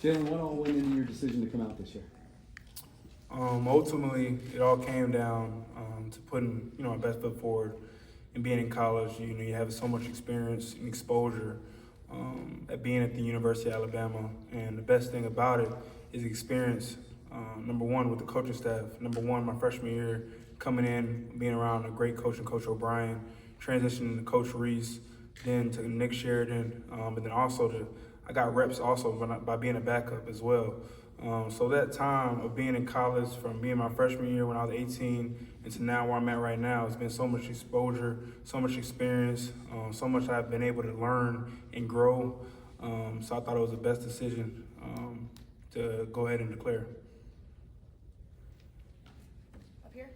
Jalen, what all went into your decision to come out this year? Ultimately, it all came down to putting, my best foot forward and being in college. You have so much experience and exposure at being at the University of Alabama. And the best thing about it is experience, number one, with the coaching staff. Number one, my freshman year, coming in, being around a great coach and Coach O'Brien, transitioning to Coach Reese, then to Nick Sheridan, and then also I got reps also by being a backup as well. So that time of being in college, from being my freshman year when I was 18 and to now where I'm at right now, it's been so much exposure, so much experience, so much I've been able to learn and grow. So I thought it was the best decision to go ahead and declare. Up here.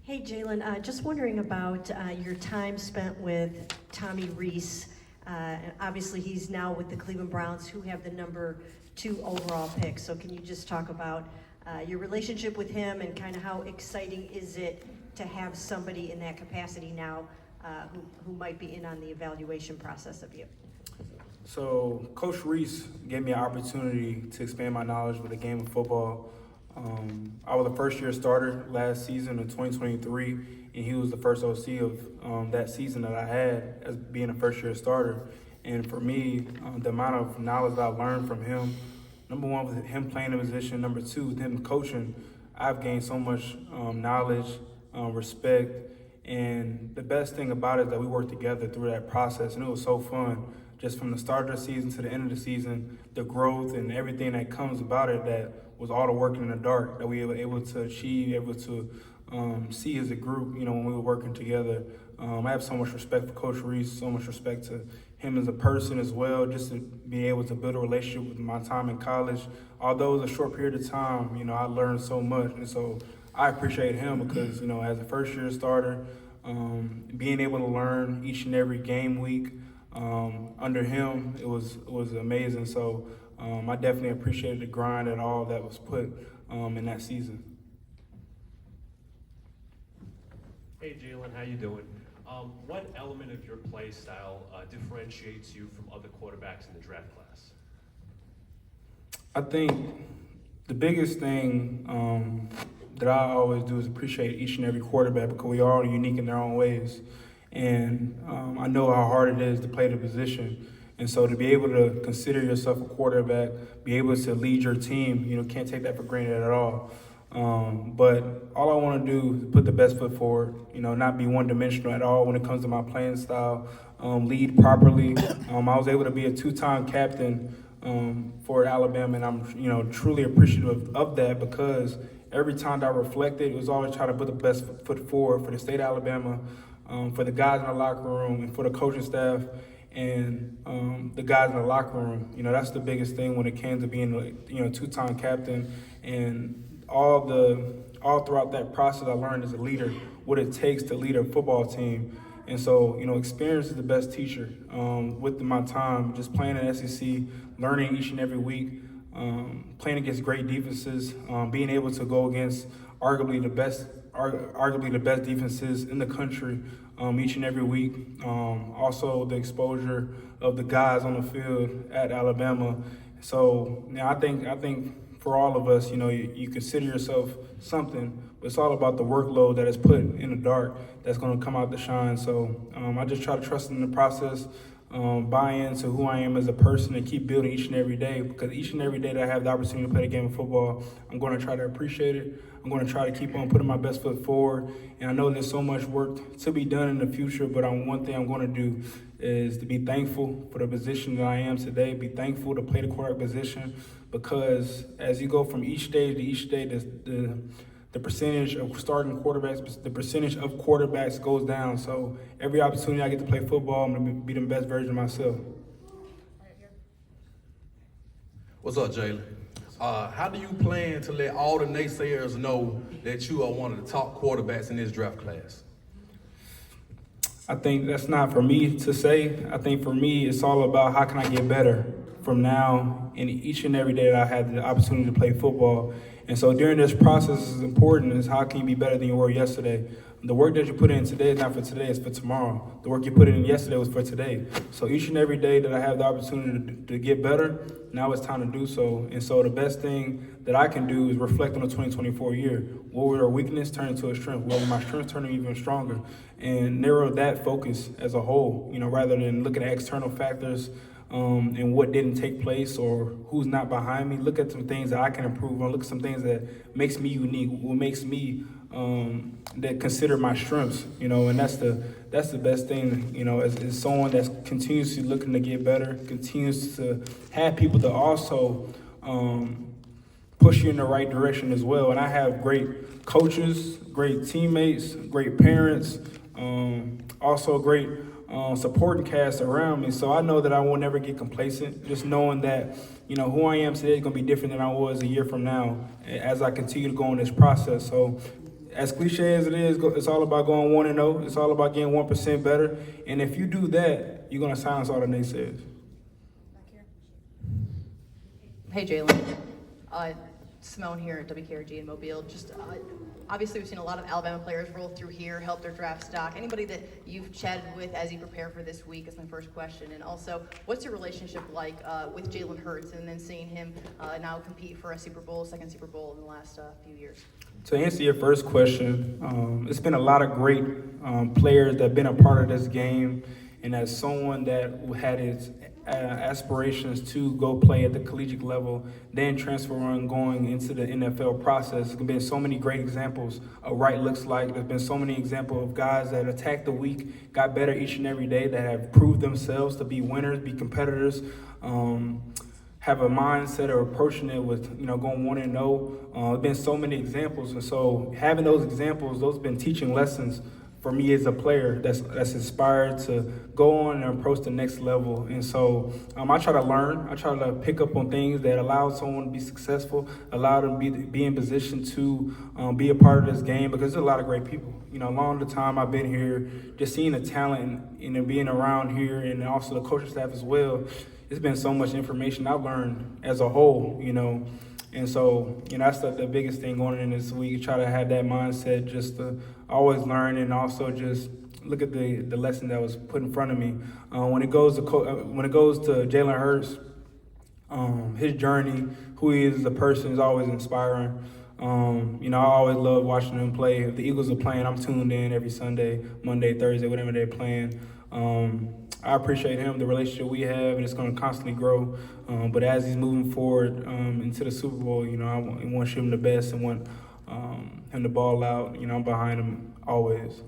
Hey, Jalen, just wondering about your time spent with Tommy Reese. Obviously, he's now with the Cleveland Browns, who have the number 2 overall pick. So can you just talk about your relationship with him and kind of how exciting is it to have somebody in that capacity now who might be in on the evaluation process of you? So Coach Reese gave me an opportunity to expand my knowledge with the game of football. I was a first-year starter last season in 2023, and he was the first OC of that season that I had as being a first-year starter. And for me, the amount of knowledge that I learned from him, number one, with him playing the position, number two, with him coaching, I've gained so much knowledge, respect, and the best thing about it is that we worked together through that process, and it was so fun. Just from the start of the season to the end of the season, the growth and everything that comes about it, that was all the work in the dark that we were able to achieve, able to see as a group, when we were working together. I have so much respect for Coach Reese, so much respect to him as a person as well, just to be able to build a relationship with my time in college. Although it was a short period of time, I learned so much. And so I appreciate him because, as a first-year starter, being able to learn each and every game week, under him, it was amazing. So I definitely appreciated the grind and all that was put in that season. Hey Jalen, how you doing? What element of your play style differentiates you from other quarterbacks in the draft class? I think the biggest thing that I always do is appreciate each and every quarterback because we are all unique in their own ways. And I know how hard it is to play the position. And so to be able to consider yourself a quarterback, be able to lead your team, can't take that for granted at all. But all I want to do is put the best foot forward, not be one-dimensional at all when it comes to my playing style, lead properly. I was able to be a 2-time captain for Alabama, and I'm, truly appreciative of that because every time that I reflected, it was always trying to put the best foot forward for the state of Alabama, for the guys in the locker room and for the coaching staff and the guys in the locker room. That's the biggest thing when it came to being a 2-time captain. And all throughout that process, I learned as a leader what it takes to lead a football team. And so, experience is the best teacher. With my time, just playing in SEC, learning each and every week, playing against great defenses, being able to go against arguably the best defenses in the country each and every week. Also, the exposure of the guys on the field at Alabama. So, I think for all of us, you consider yourself something, but it's all about the workload that is put in the dark that's going to come out to shine. So I just try to trust in the process, buy into who I am as a person, and keep building each and every day, because each and every day that I have the opportunity to play the game of football, I'm going to try to appreciate it. I'm going to try to keep on putting my best foot forward. And I know there's so much work to be done in the future, but one thing I'm going to do is to be thankful for the position that I am today, be thankful to play the quarterback position, because as you go from each day to each day, the percentage of starting quarterbacks, the percentage of quarterbacks goes down. So every opportunity I get to play football, I'm going to be the best version of myself. What's up, Jalen? How do you plan to let all the naysayers know that you are one of the top quarterbacks in this draft class? I think that's not for me to say. I think for me, it's all about how can I get better from now and each and every day that I had the opportunity to play football. And so during this process, it's important is how can you be better than you were yesterday? The work that you put in today is not for today, it's for tomorrow. The work you put in yesterday was for today. So each and every day that I have the opportunity to get better, now it's time to do so. And so the best thing that I can do is reflect on the 2024 year. What were our weakness turn into a strength? What were my strengths turning even stronger? And narrow that focus as a whole, rather than looking at external factors and what didn't take place or who's not behind me. Look at some things that I can improve on. Look at some things that makes me unique, what makes me that consider my strengths, and that's the best thing, as someone that's continuously looking to get better, continues to have people to also push you in the right direction as well. And I have great coaches, great teammates, great parents, also great supporting cast around me. So I know that I will never get complacent, just knowing that, who I am today is going to be different than I was a year from now as I continue to go on this process. So as cliche as it is, it's all about going 1-0. It's all about getting 1% better. And if you do that, you're going to silence all the naysayers. Hey, Jalen. Simone here at WKRG in Mobile. Just obviously, we've seen a lot of Alabama players roll through here, help their draft stock. Anybody that you've chatted with as you prepare for this week is my first question. And also, what's your relationship like with Jalen Hurts and then seeing him now compete for a second Super Bowl in the last few years? To answer your first question, it's been a lot of great players that have been a part of this game. And as someone that had its aspirations to go play at the collegiate level, then transfer on going into the NFL process, there's been so many great examples of what it looks like. There's been so many examples of guys that attacked the week, got better each and every day, that have proved themselves to be winners, be competitors, have a mindset of approaching it with, going 1-0. There's been so many examples. And so having those examples, those have been teaching lessons for me as a player that's inspired to go on and approach the next level. And so I try to learn. I try to pick up on things that allow someone to be successful, allow them to be in position to be a part of this game, because there's a lot of great people. Along the time I've been here, just seeing the talent and being around here, and also the coaching staff as well, it's been so much information I've learned as a whole, And so, that's the biggest thing going in this week. Try to have that mindset, just to always learn, and also just look at the lesson that was put in front of me. When it goes to Jalen Hurts, his journey, who he is as a person, is always inspiring. I always love watching him play. If the Eagles are playing, I'm tuned in every Sunday, Monday, Thursday, whatever they're playing. I appreciate him, the relationship we have, and it's going to constantly grow. But as he's moving forward into the Super Bowl, I want to wish him the best and want him to ball out. I'm behind him always.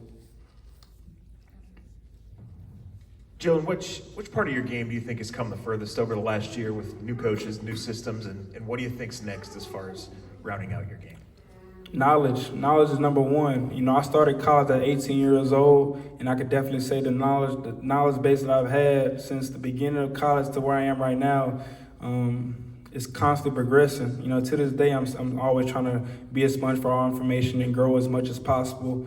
Jalen, which part of your game do you think has come the furthest over the last year with new coaches, new systems, and what do you think's next as far as rounding out your game? Knowledge is number one. I started college at 18 years old, and I could definitely say the knowledge base that I've had since the beginning of college to where I am right now is constantly progressing. To this day, I'm always trying to be a sponge for all information and grow as much as possible.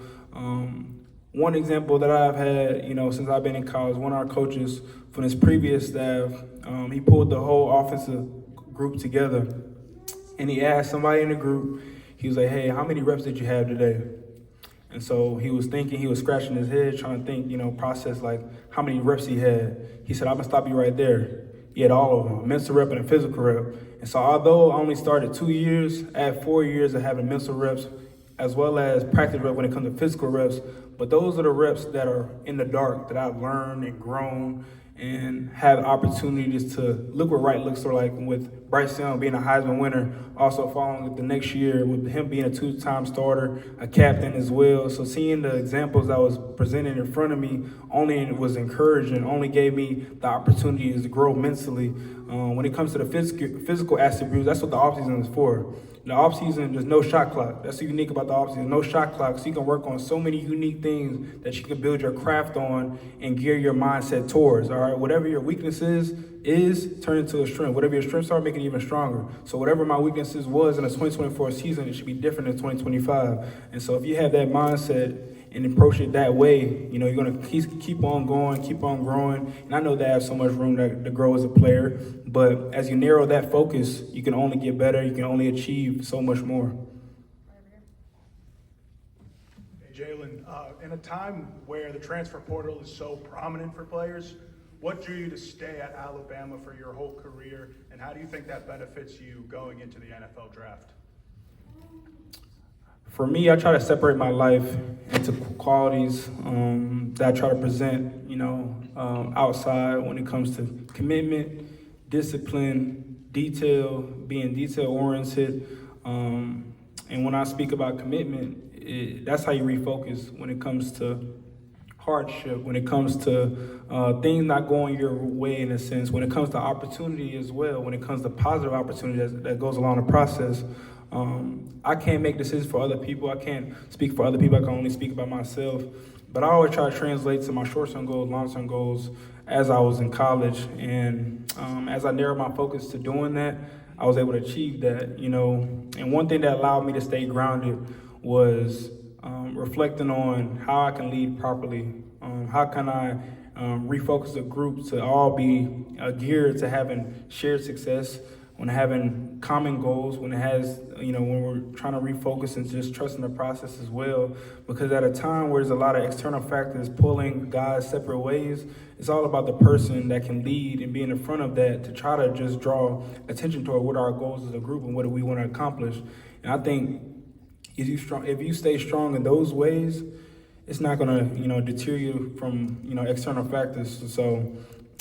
One example that I've had, since I've been in college, one of our coaches from his previous staff, he pulled the whole offensive group together, and he asked somebody in the group. He was like, hey, how many reps did you have today? And so he was scratching his head, trying to think, process like how many reps he had. He said, I'm going to stop you right there. He had all of them, a mental rep and a physical rep. And so although I only started 2 years, I had 4 years of having mental reps as well as practice reps when it comes to physical reps. But those are the reps that are in the dark that I've learned and grown and have opportunities to look what right looks like, with Bryce Young being a Heisman winner, also following the next year with him being a 2-time starter, a captain as well. So seeing the examples that was presented in front of me only was encouraging, only gave me the opportunities to grow mentally. When it comes to the physical attributes, that's what the offseason is for. The offseason, there's no shot clock. That's what's unique about the offseason, no shot clock. So you can work on so many unique things that you can build your craft on and gear your mindset towards, all right? Whatever your weakness is turn into a strength. Whatever your strengths are, make it even stronger. So whatever my weaknesses was in the 2024 season, it should be different in 2025. And so if you have that mindset and approach it that way, you're going to keep on going, keep on growing. And I know they have so much room to grow as a player. But as you narrow that focus, you can only get better. You can only achieve so much more. Hey, Jalen, in a time where the transfer portal is so prominent for players, what drew you to stay at Alabama for your whole career, and how do you think that benefits you going into the NFL draft? For me, I try to separate my life into qualities that I try to present, outside when it comes to commitment, discipline, detail, being detail-oriented. And when I speak about commitment, that's how you refocus when it comes to hardship, when it comes to things not going your way in a sense, when it comes to opportunity as well, when it comes to positive opportunity that goes along the process. I can't make decisions for other people. I can't speak for other people. I can only speak about myself. But I always try to translate to my short-term goals, long-term goals as I was in college. And as I narrowed my focus to doing that, I was able to achieve that, And one thing that allowed me to stay grounded was reflecting on how I can lead properly. How can I refocus the group to all be geared to having shared success, when having common goals, when it has, when we're trying to refocus and just trusting the process as well. Because at a time where there's a lot of external factors pulling guys separate ways, it's all about the person that can lead and be in the front of that to try to just draw attention toward what our goals as a group and what do we want to accomplish. And I think if you stay strong in those ways, it's not going to, deter you from, external factors. So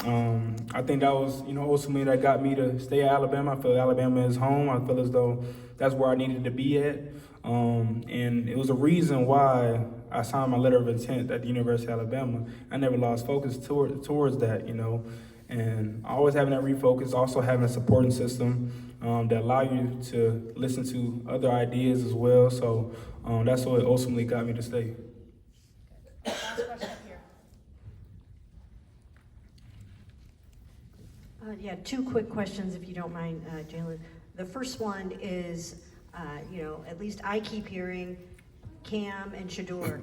I think that was, ultimately that got me to stay at Alabama. I feel Alabama is home. I feel as though that's where I needed to be at. And it was a reason why I signed my letter of intent at the University of Alabama. I never lost focus towards that, And always having that refocus, also having a supporting system that allow you to listen to other ideas as well. So that's what ultimately got me to stay. Last question up here. Yeah, two quick questions, if you don't mind, Jalen. The first one is, at least I keep hearing Cam and Shador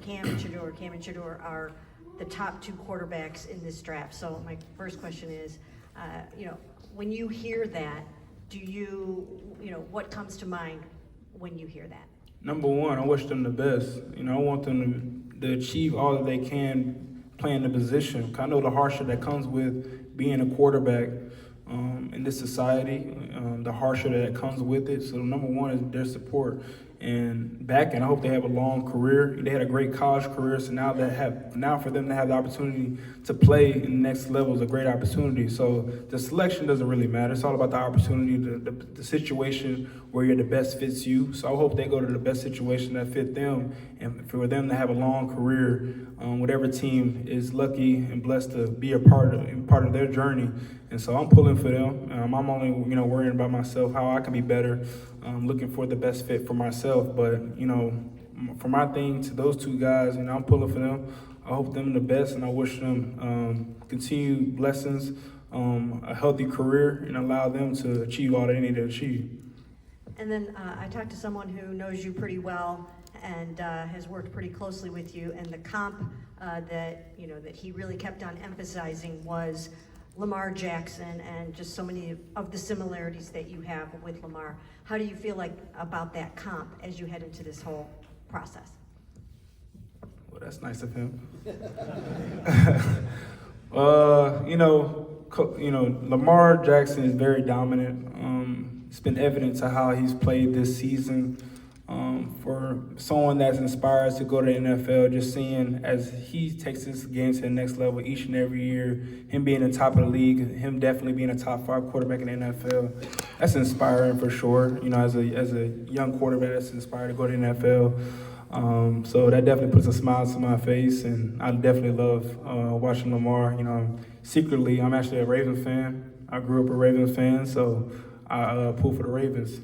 are the top two quarterbacks in this draft. So my first question is, when you hear that, do you, what comes to mind when you hear that? Number one, I wish them the best. I want them to achieve all that they can playing the position. I know the hardship that comes with being a quarterback in this society, the harsher that comes with it. So number one is their support and backing. I hope they have a long career. They had a great college career, so now for them to have the opportunity to play in the next level is a great opportunity. So the selection doesn't really matter. It's all about the opportunity, the situation where the best fits you. So I hope they go to the best situation that fit them, and for them to have a long career, whatever team is lucky and blessed to be a part of their journey. And so I'm pulling for them. I'm only worrying about myself, how I can be better, looking for the best fit for myself. But for my thing to those two guys, I'm pulling for them. I hope them the best, and I wish them continued blessings, a healthy career, and allow them to achieve all they need to achieve. And then I talked to someone who knows you pretty well and has worked pretty closely with you, and the comp that he really kept on emphasizing was Lamar Jackson and just so many of the similarities that you have with Lamar. How do you feel about that comp as you head into this whole process? Well, that's nice of him. Lamar Jackson is very dominant. It's been evident to how he's played this season. For someone that's inspired to go to the NFL, just seeing as he takes this game to the next level each and every year, him being the top of the league, him definitely being a top 5 quarterback in the NFL, that's inspiring for sure. As a young quarterback that's inspired to go to the NFL. So that definitely puts a smile to my face, and I definitely love watching Lamar. Secretly, I'm actually a Ravens fan. I grew up a Ravens fan, so I pull for the Ravens.